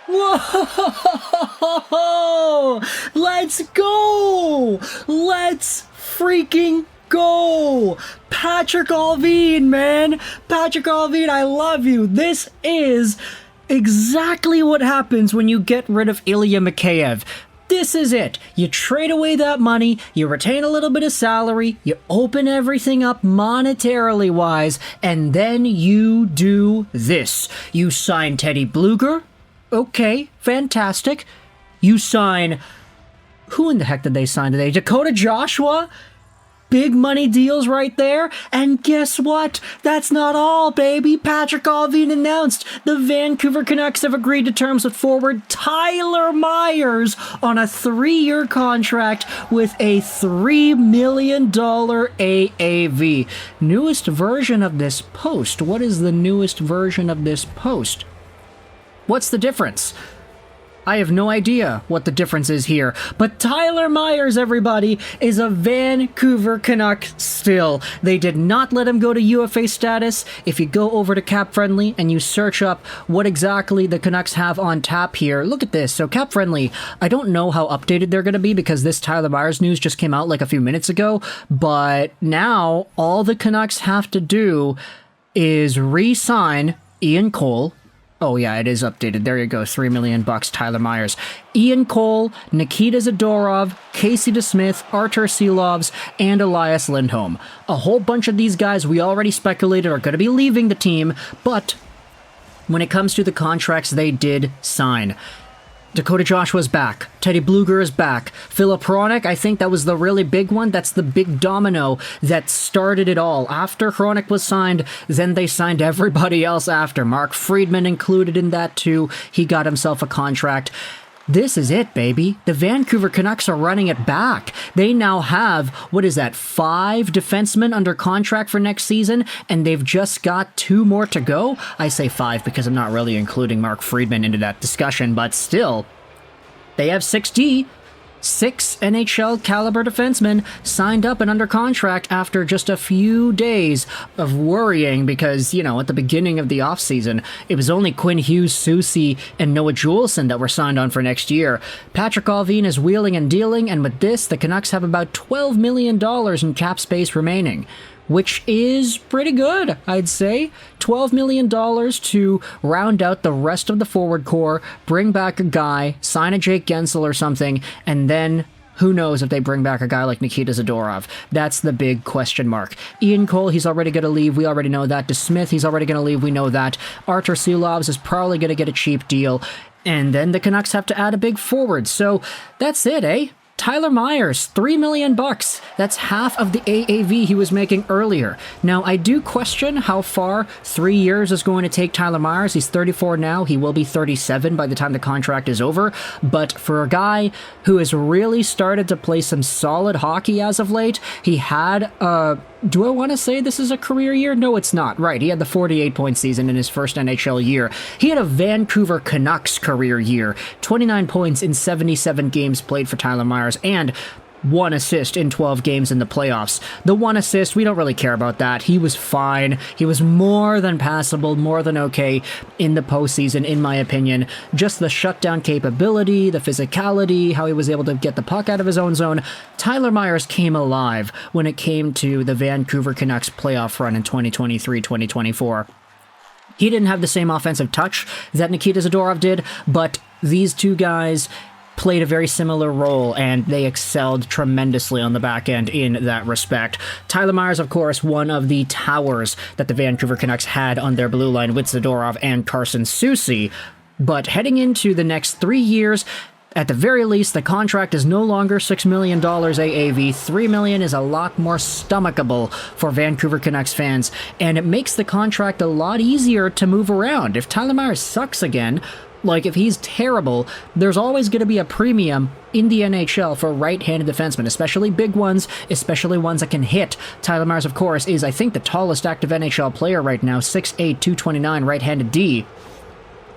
Whoa! Let's go! Let's freaking go! Patrick Allvin, man! Patrick Allvin, I love you! This is exactly what happens when you get rid of Ilya Mikheyev. This is it. You trade away that money, you retain a little bit of salary, you open everything up monetarily wise, and then you do this. You sign Teddy Bluger. Okay, fantastic. You sign... Who in the heck did they sign today? Dakota Joshua? Big money deals right there. And guess what? That's not all, baby. Patrick Allvin announced the Vancouver Canucks have agreed to terms with forward Tyler Myers on a 3-year contract with a $3 million AAV. Newest version of this post. What is the newest version of this post? What's the difference? I have no idea what the difference is here, but Tyler Myers, everybody, is a Vancouver Canuck still. They did not let him go to UFA status. If you go over to Cap Friendly and you search up what exactly the Canucks have on tap here, look at this. So Cap Friendly, I don't know how updated they're going to be because this Tyler Myers news just came out like a few minutes ago, but now all the Canucks have to do is re-sign Ian Cole. Oh yeah, it is updated. There you go. $3 million, Tyler Myers. Ian Cole, Nikita Zadorov, Casey DeSmith, Artur Silovs, and Elias Lindholm. A whole bunch of these guys we already speculated are going to be leaving the team, but when it comes to the contracts they did sign, Dakota Joshua's back. Teddy Bluger is back. Filip Hronek, I think that was the really big one. That's the big domino that started it all. After Hronek was signed, then they signed everybody else after. Mark Friedman included in that too. He got himself a contract. This is it, baby. The Vancouver Canucks are running it back. They now have, 5 defensemen under contract for next season, and they've just got 2 more to go. I say 5 because I'm not really including Mark Friedman into that discussion, but still, they have 6 NHL caliber defensemen signed up and under contract after just a few days of worrying because, at the beginning of the offseason, it was only Quinn Hughes, Soucy, and Noah Juleson that were signed on for next year. Patrick Allvin is wheeling and dealing, and with this, the Canucks have about $12 million in cap space remaining, which is pretty good, I'd say. $12 million to round out the rest of the forward core, bring back a guy, sign a Jake Gensel or something, and then who knows if they bring back a guy like Nikita Zadorov. That's the big question mark. Ian Cole, he's already going to leave. We already know that. DeSmith, he's already going to leave. We know that. Artur Silovs is probably going to get a cheap deal. And then the Canucks have to add a big forward. So that's it, eh? Tyler Myers, $3 million. That's half of the AAV he was making earlier. Now, I do question how far 3 years is going to take Tyler Myers. He's 34 now. He will be 37 by the time the contract is over. But for a guy who has really started to play some solid hockey as of late, he had do I want to say this is a career year? No, it's not. Right, he had the 48-point season in his first NHL year. He had a Vancouver Canucks career year. 29 points in 77 games played for Tyler Myers, and 1 assist in 12 games in the playoffs. The 1 assist, we don't really care about that. He was fine. He was more than passable, more than okay in the postseason, in my opinion. Just the shutdown capability, the physicality, how he was able to get the puck out of his own zone. Tyler Myers came alive when it came to the Vancouver Canucks playoff run in 2023-2024. He didn't have the same offensive touch that Nikita Zadorov did, but these two guys played a very similar role, and they excelled tremendously on the back end in that respect. Tyler Myers, of course, one of the towers that the Vancouver Canucks had on their blue line with Zadorov and Carlsson Soucy. But heading into the next 3 years, at the very least, the contract is no longer $6 million AAV. $3 million is a lot more stomachable for Vancouver Canucks fans, and it makes the contract a lot easier to move around. If Tyler Myers sucks again, like, if he's terrible, there's always going to be a premium in the NHL for right-handed defensemen, especially big ones, especially ones that can hit. Tyler Myers, of course, is, I think, the tallest active NHL player right now, 6'8", 229, right-handed D.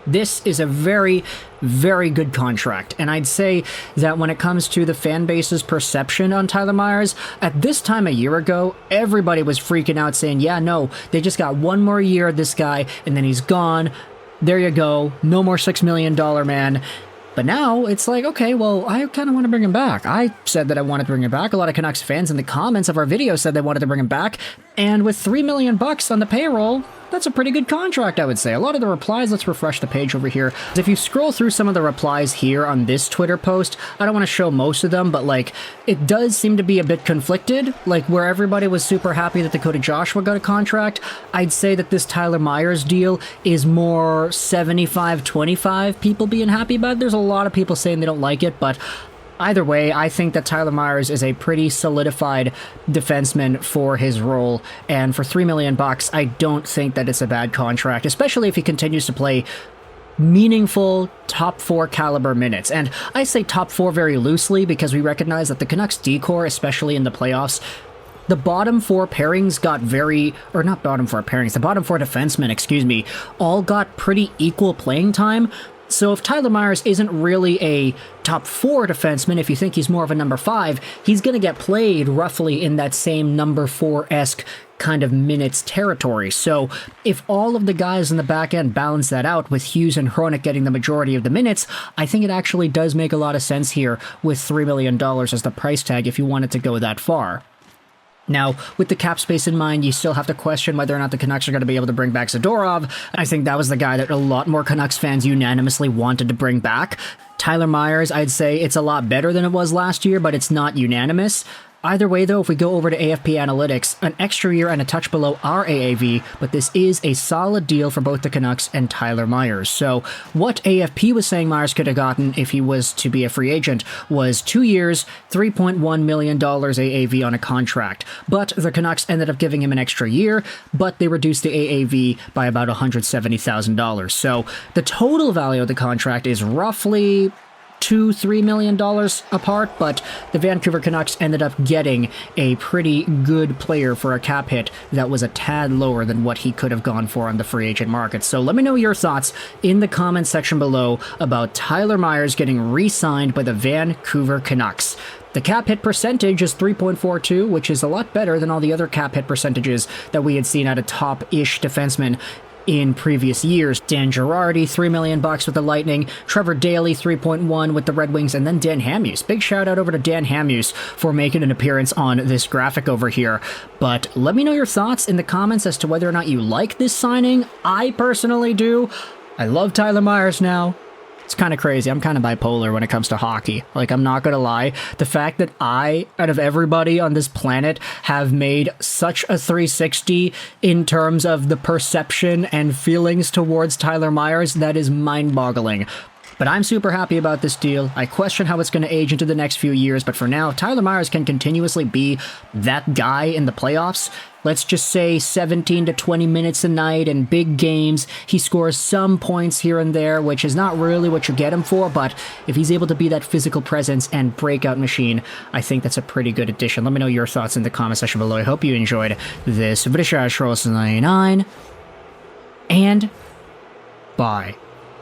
This is a very, very good contract, and I'd say that when it comes to the fan base's perception on Tyler Myers, at this time a year ago, everybody was freaking out saying, yeah, no, they just got 1 more year of this guy, and then he's gone. there you go, no more $6 million man. But now it's like, okay, well, I kind of want to bring him back. I said that I wanted to bring him back. A lot of Canucks fans in the comments of our video said they wanted to bring him back. And with $3 million on the payroll, that's a pretty good contract, I would say. A lot of the replies, let's refresh the page over here. If you scroll through some of the replies here on this Twitter post, I don't want to show most of them, but like, it does seem to be a bit conflicted. Like, where everybody was super happy that Dakota Joshua got a contract, I'd say that this Tyler Myers deal is more 75-25 people being happy about it. There's a lot of people saying they don't like it, but either way, I think that Tyler Myers is a pretty solidified defenseman for his role, and for $3 million, I don't think that it's a bad contract, especially if he continues to play meaningful top 4 caliber minutes. And I say top 4 very loosely because we recognize that the Canucks D-core, especially in the playoffs, the bottom 4 pairings got or not bottom 4 pairings, the bottom 4 defensemen, all got pretty equal playing time. So if Tyler Myers isn't really a top 4 defenseman, if you think he's more of a number 5, he's going to get played roughly in that same number 4-esque kind of minutes territory. So if all of the guys in the back end balance that out, with Hughes and Hronek getting the majority of the minutes, I think it actually does make a lot of sense here with $3 million as the price tag if you wanted to go that far. Now, with the cap space in mind, you still have to question whether or not the Canucks are going to be able to bring back Zadorov. I think that was the guy that a lot more Canucks fans unanimously wanted to bring back. Tyler Myers, I'd say it's a lot better than it was last year, but it's not unanimous. Either way, though, if we go over to AFP Analytics, an extra year and a touch below our AAV, but this is a solid deal for both the Canucks and Tyler Myers. So what AFP was saying Myers could have gotten if he was to be a free agent was 2 years, $3.1 million AAV on a contract. But the Canucks ended up giving him an extra year, but they reduced the AAV by about $170,000. So the total value of the contract is roughly $2-3 million apart, but the Vancouver Canucks ended up getting a pretty good player for a cap hit that was a tad lower than what he could have gone for on the free agent market. So let me know your thoughts in the comment section below about Tyler Myers getting re-signed by the Vancouver Canucks. The cap hit percentage is 3.42, which is a lot better than all the other cap hit percentages that we had seen out of top-ish defensemen in previous years. Dan Girardi, $3 million with the Lightning, Trevor Daley, 3.1 with the Red Wings, and then Dan Hamhuis. Big shout out over to Dan Hamhuis for making an appearance on this graphic over here. But let me know your thoughts in the comments as to whether or not you like this signing. I personally do. I love Tyler Myers now. It's kind of crazy. I'm kind of bipolar when it comes to hockey. Like, I'm not going to lie. The fact that I, out of everybody on this planet, have made such a 360 in terms of the perception and feelings towards Tyler Myers, that is mind-boggling. But I'm super happy about this deal. I question how it's going to age into the next few years, but for now, Tyler Myers can continuously be that guy in the playoffs. Let's just say 17 to 20 minutes a night in big games. He scores some points here and there, which is not really what you get him for, but if he's able to be that physical presence and breakout machine, I think that's a pretty good addition. Let me know your thoughts in the comment section below. I hope you enjoyed this video. And bye.